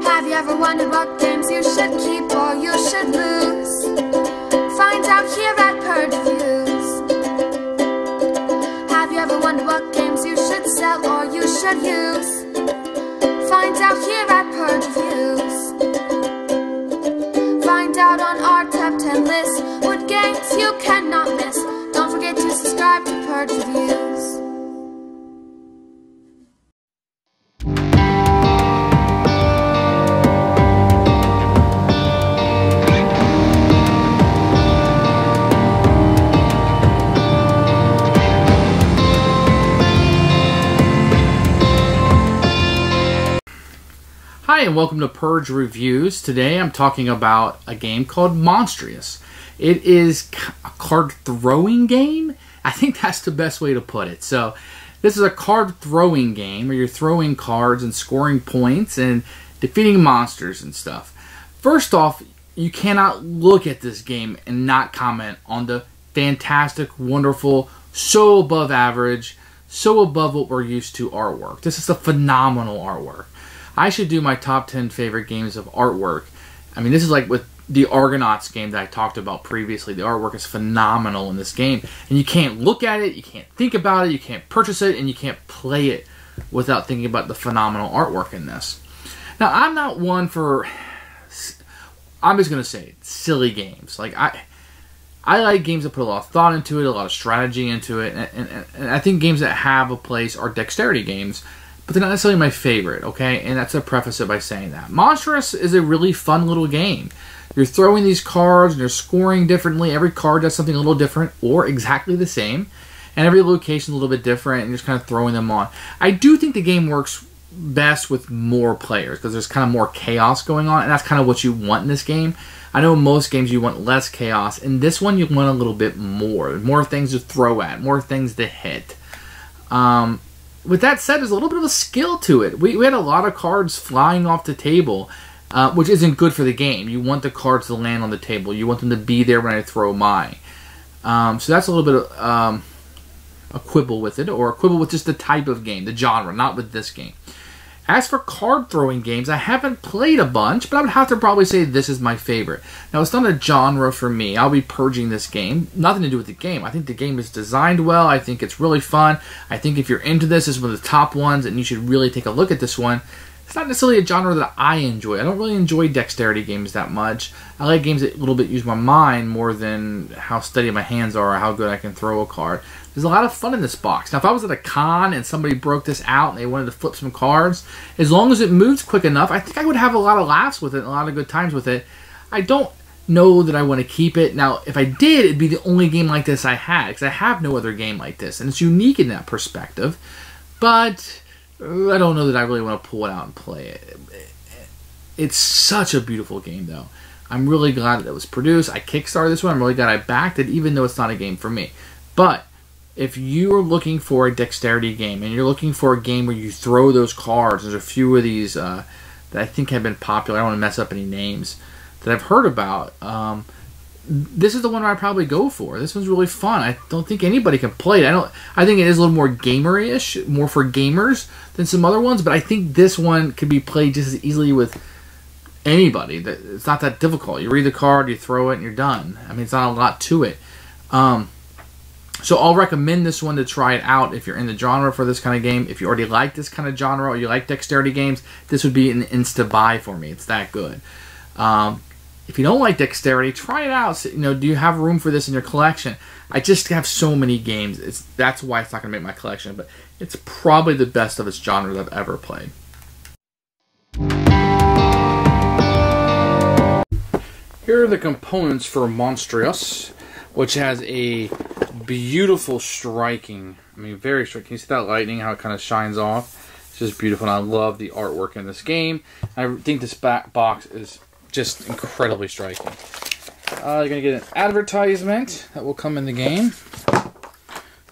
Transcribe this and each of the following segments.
Have you ever wondered what games you should keep or you should lose? Find out here at Purge Reviews. Have you ever wondered what games you should sell or you should use? Find out here at Purge Reviews. Find out on our top 10 list what games you cannot miss. Don't forget to subscribe to Purge Reviews. Hi and welcome to Purge Reviews. Today I'm talking about a game called Monstrous. It is a card throwing game. I think that's the best way to put it. So this is a card throwing game where you're throwing cards and scoring points and defeating monsters and stuff. First off, you cannot look at this game and not comment on the fantastic, wonderful, so above average, so above what we're used to artwork. This is a phenomenal artwork. I should do my top 10 favorite games of artwork. I mean, this is like with the Argonauts game that I talked about previously. The artwork is phenomenal in this game. And you can't look at it, you can't think about it, you can't purchase it, and you can't play it without thinking about the phenomenal artwork in this. Now, I'm not one for, I'm just going to say it, silly games. Like, I like games that put a lot of thought into it, a lot of strategy into it, and I think games that have a place are dexterity games. But they're not necessarily my favorite, okay? And that's to preface it by saying that. Monstrous is a really fun little game. You're throwing these cards and you're scoring differently. Every card does something a little different or exactly the same. And every location is a little bit different and you're just kind of throwing them on. I do think the game works best with more players because there's kind of more chaos going on. And that's kind of what you want in this game. I know in most games you want less chaos. In this one you want a little bit more. More things to throw at. More things to hit. With that said, there's a little bit of a skill to it. We had a lot of cards flying off the table, which isn't good for the game. You want the cards to land on the table. You want them to be there when I throw mine. So that's a little bit of a quibble with it, or a quibble with just the type of game, the genre, not with this game. As for card throwing games, I haven't played a bunch, but I would have to probably say this is my favorite. Now, it's not a genre for me. I'll be purging this game. Nothing to do with the game. I think the game is designed well. I think it's really fun. I think if you're into this, it's one of the top ones, and you should really take a look at this one. It's not necessarily a genre that I enjoy. I don't really enjoy dexterity games that much. I like games that a little bit use my mind more than how steady my hands are or how good I can throw a card. There's a lot of fun in this box. Now, if I was at a con and somebody broke this out and they wanted to flip some cards, as long as it moves quick enough, I think I would have a lot of laughs with it and a lot of good times with it. I don't know that I want to keep it. Now, if I did, it'd be the only game like this I had, because I have no other game like this, and it's unique in that perspective. But I don't know that I really want to pull it out and play it. It's such a beautiful game, though. I'm really glad that it was produced. I kickstarted this one. I'm really glad I backed it, even though it's not a game for me. But if you are looking for a dexterity game, and you're looking for a game where you throw those cards, there's a few of these that I think have been popular. I don't want to mess up any names that I've heard about. This is the one I'd probably go for. This one's really fun. I don't think anybody can play it. I think it is a little more gamer-ish, more for gamers than some other ones, but I think this one could be played just as easily with anybody. It's not that difficult. You read the card, you throw it, and you're done. I mean, it's not a lot to it. So I'll recommend this one to try it out if you're in the genre for this kind of game. If you already like this kind of genre or you like dexterity games, this would be an insta-buy for me. It's that good. If you don't like dexterity, try it out. So, do you have room for this in your collection? I just have so many games. That's why it's not going to make my collection, but it's probably the best of its genre that I've ever played. Here are the components for Monstrous, which has a beautiful striking. I mean, very striking. Can you see that lightning, how it kind of shines off? It's just beautiful, and I love the artwork in this game. I think this back box is just incredibly striking. You're going to get an advertisement that will come in the game.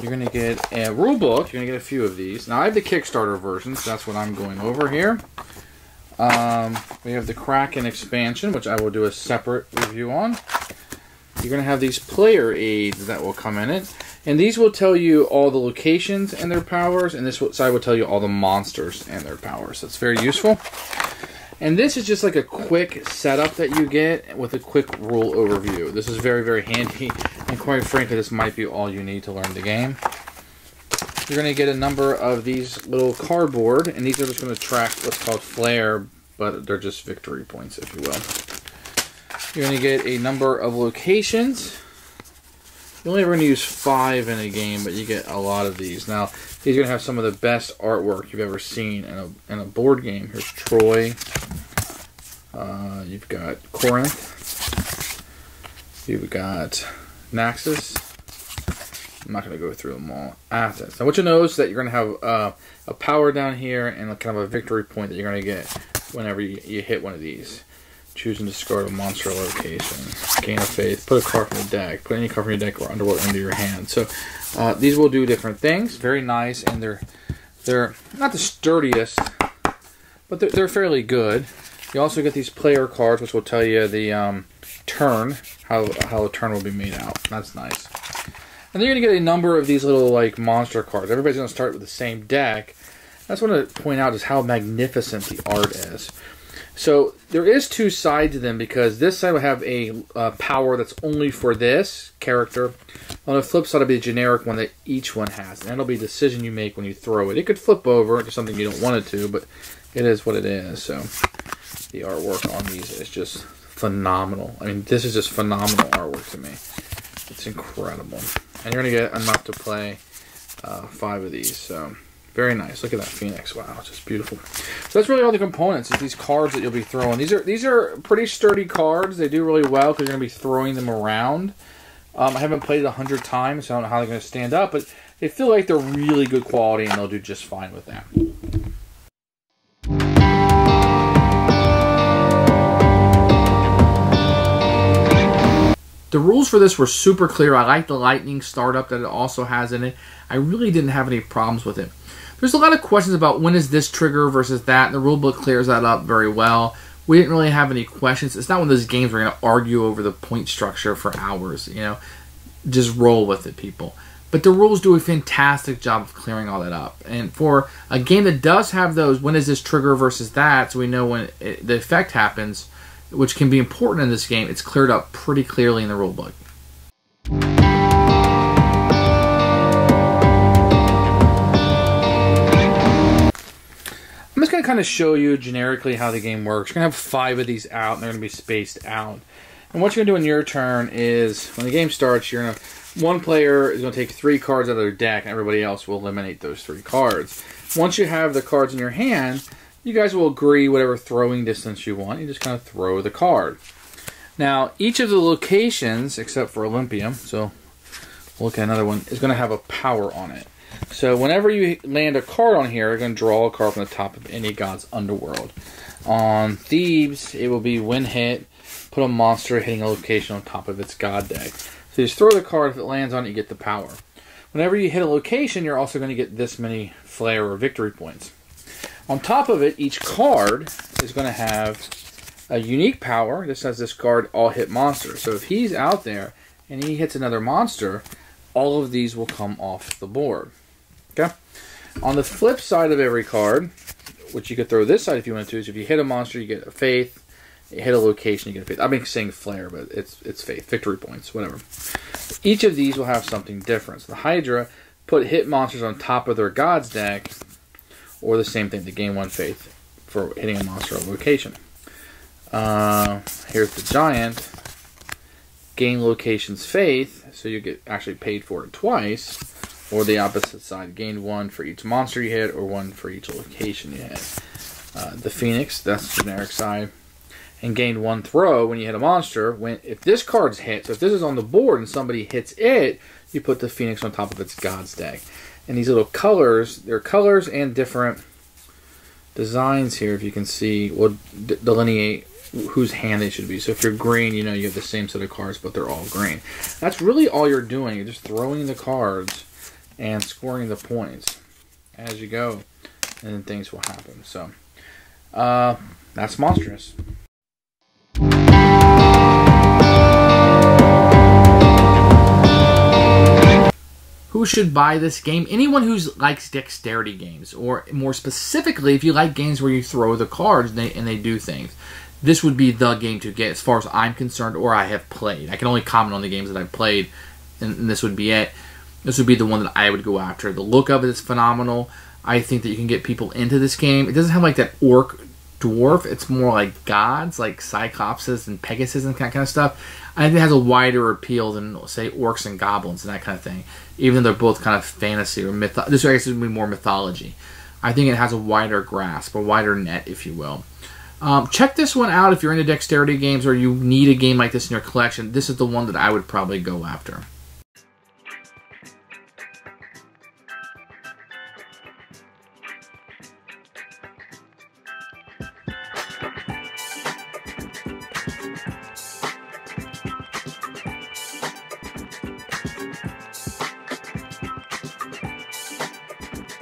You're going to get a rule book. You're going to get a few of these. Now, I have the Kickstarter version, so that's what I'm going over here. We have the Kraken expansion, which I will do a separate review on. You're going to have these player aids that will come in it. And these will tell you all the locations and their powers, and this side will tell you all the monsters and their powers. That's very useful. And this is just like a quick setup that you get with a quick rule overview. This is very, very handy, and quite frankly, this might be all you need to learn the game. You're going to get a number of these little cardboard, and these are just going to track what's called flair, but they're just victory points, if you will. You're going to get a number of locations. You're only ever going to use 5 in a game, but you get a lot of these. Now, these are going to have some of the best artwork you've ever seen in a board game. Here's Troy. You've got Corinth. You've got Naxos. I'm not going to go through them all. Athens. Now, what you know is that you're going to have a power down here and kind of a victory point that you're going to get whenever you hit one of these. Choose and discard a monster location. Gain a faith. Put a card from the deck. Put any card from your deck or underworld into your hand. So these will do different things. Very nice, and they're not the sturdiest, but they're fairly good. You also get these player cards, which will tell you the turn, how the turn will be made out. That's nice. And then you're gonna get a number of these little like monster cards. Everybody's gonna start with the same deck. I just want to point out is how magnificent the art is. So there is 2 sides to them, because this side will have a power that's only for this character. On the flip side, it'll be a generic one that each one has, and that'll be a decision you make when you throw it. It could flip over into something you don't want it to, but it is what it is. So the artwork on these is just phenomenal. I mean, this is just phenomenal artwork to me. It's incredible, and you're gonna get enough to play 5 of these. So. Very nice. Look at that Phoenix. Wow, it's just beautiful. So that's really all the components. Is these cards that you'll be throwing. These are pretty sturdy cards. They do really well because you're going to be throwing them around. I haven't played it 100 times, so I don't know how they're going to stand up, but they feel like they're really good quality, and they'll do just fine with that. The rules for this were super clear. I like the lightning startup that it also has in it. I really didn't have any problems with it. There's a lot of questions about when is this trigger versus that, and the rulebook clears that up very well. We didn't really have any questions. It's not one of those games we're going to argue over the point structure for hours, you know. Just roll with it, people. But the rules do a fantastic job of clearing all that up. And for a game that does have those, when is this trigger versus that, so we know when the effect happens, which can be important in this game, it's cleared up pretty clearly in the rulebook. I'm just going to kind of show you generically how the game works. You're going to have 5 of these out, and they're going to be spaced out. And what you're going to do in your turn is, when the game starts, you're going to, one player is going to take 3 cards out of their deck, and everybody else will eliminate those 3 cards. Once you have the cards in your hand, you guys will agree whatever throwing distance you want. You just kind of throw the card. Now, each of the locations, except for Olympium, so we'll look at another one, is going to have a power on it. So whenever you land a card on here, you're going to draw a card from the top of any god's underworld. On Thebes, it will be when hit, put a monster hitting a location on top of its god deck. So you just throw the card, if it lands on it, you get the power. Whenever you hit a location, you're also going to get this many flair or victory points. On top of it, each card is going to have a unique power. This has this card, all hit monster. So if he's out there and he hits another monster, all of these will come off the board. Okay. On the flip side of every card, which you could throw this side if you want to, is if you hit a monster, you get a faith. You hit a location, you get a faith. I've been saying flair, but it's faith, victory points, whatever. Each of these will have something different. So the Hydra put hit monsters on top of their god's deck, or the same thing, the gain 1 faith for hitting a monster or location. Here's the Giant. Gain location's faith, so you get actually paid for it twice. Or the opposite side, gain 1 for each monster you hit, or 1 for each location you hit. The Phoenix, that's the generic side. And gain 1 throw when you hit a monster. If this card's hit, so if this is on the board and somebody hits it, you put the Phoenix on top of its god's deck. And these little colors, they're colors and different designs here, if you can see, will delineate whose hand they should be. So if you're green, you know you have the same set of cards, but they're all green. That's really all you're doing. You're just throwing the cards and scoring the points as you go, and then things will happen. So that's Monstrous. who should buy this game? Anyone who likes dexterity games, or more specifically, if you like games where you throw the cards and they do things. This would be the game to get as far as I'm concerned, or I have played. I can only comment on the games that I've played, and this would be it. This would be the one that I would go after. The look of it is phenomenal. I think that you can get people into this game. It doesn't have like that orc dwarf. It's more like gods, like Cyclopses and Pegasus and that kind of stuff. I think it has a wider appeal than, say, orcs and goblins and that kind of thing. Even though they're both kind of fantasy or this I guess would be more mythology. I think it has a wider grasp, a wider net, if you will. Check this one out if you're into dexterity games or you need a game like this in your collection. This is the one that I would probably go after.